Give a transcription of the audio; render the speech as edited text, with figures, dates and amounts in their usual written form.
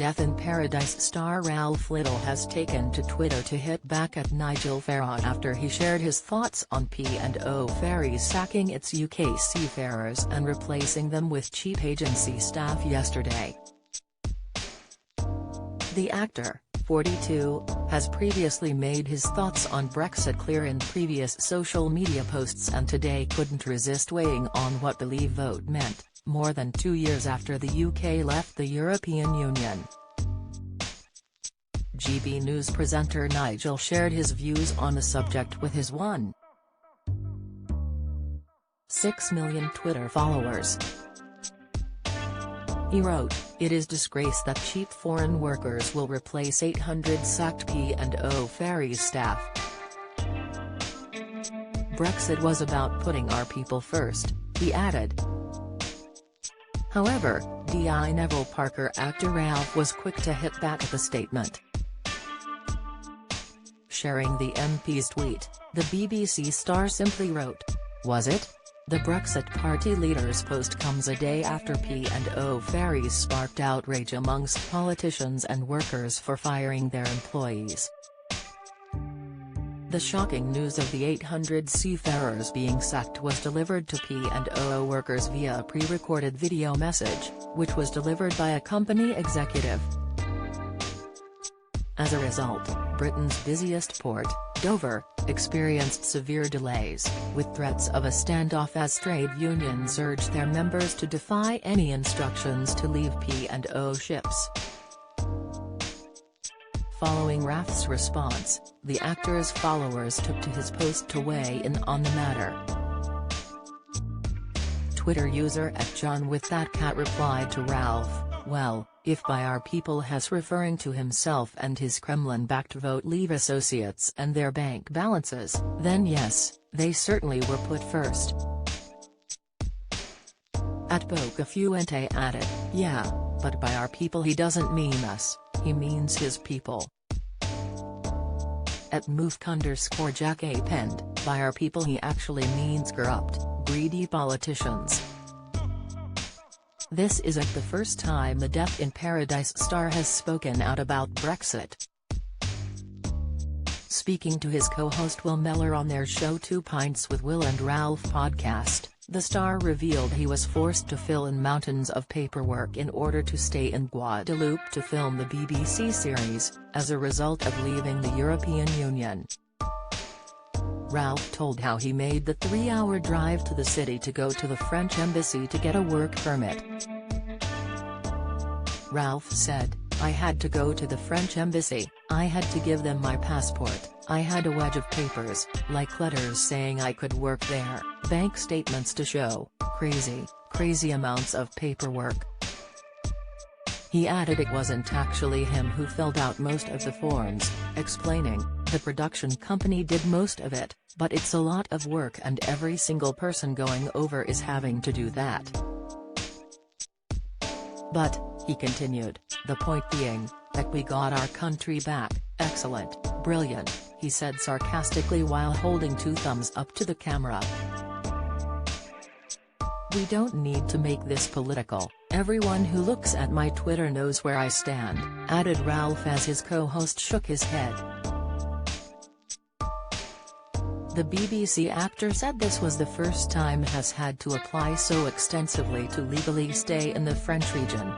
Death in Paradise star Ralf has taken to Twitter to hit back at Nigel Farage after he shared his thoughts on P&O Ferries sacking its UK seafarers and replacing them with cheap agency staff yesterday. The actor, 42, has previously made his thoughts on Brexit clear in previous social media posts and today couldn't resist weighing on what the Leave vote meant, more than 2 years after the UK left the European Union. GB News presenter Nigel shared his views on the subject with his 1.6 million Twitter followers. He wrote, "It is disgrace that cheap foreign workers will replace 800 sacked P&O Ferries staff. Brexit was about putting our people first," he added. However, DI Neville Parker actor Ralf was quick to hit back at the statement. Sharing the MP's tweet, the BBC star simply wrote, "Was it? The Brexit Party leader's post comes a day after P&O Ferries sparked outrage amongst politicians and workers for firing their employees." The shocking news of the 800 seafarers being sacked was delivered to P&O workers via a pre-recorded video message, which was delivered by a company executive. As a result, Britain's busiest port, Dover, experienced severe delays, with threats of a standoff as trade unions urged their members to defy any instructions to leave P&O ships. Following Ralf's response, the actor's followers took to his post to weigh in on the matter. Twitter user @JohnWithThatCat replied to Ralf, "Well, if by our people has referring to himself and his Kremlin-backed vote Leave associates and their bank balances, then yes, they certainly were put first." @Bocafuente added, "Yeah, but by our people he doesn't mean us, he means his people." @Moof_Jack penned, "By our people he actually means corrupt, greedy politicians." This isn't the first time the Death in Paradise star has spoken out about Brexit. Speaking to his co-host Will Mellor on their show 2 Pints with Will and Ralf podcast, the star revealed he was forced to fill in mountains of paperwork in order to stay in Guadeloupe to film the BBC series, as a result of leaving the European Union. Ralf told how he made the 3-hour drive to the city to go to the French embassy to get a work permit. Ralf said, "I had to go to the French embassy, I had to give them my passport, I had a wedge of papers, like letters saying I could work there, bank statements to show, crazy amounts of paperwork." He added it wasn't actually him who filled out most of the forms, explaining, "The production company did most of it, but it's a lot of work and every single person going over is having to do that." But, he continued, "the point being, that we got our country back, excellent, brilliant," he said sarcastically while holding 2 thumbs up to the camera. "We don't need to make this political, everyone who looks at my Twitter knows where I stand," added Ralf as his co-host shook his head. The BBC actor said this was the first time has had to apply so extensively to legally stay in the French region.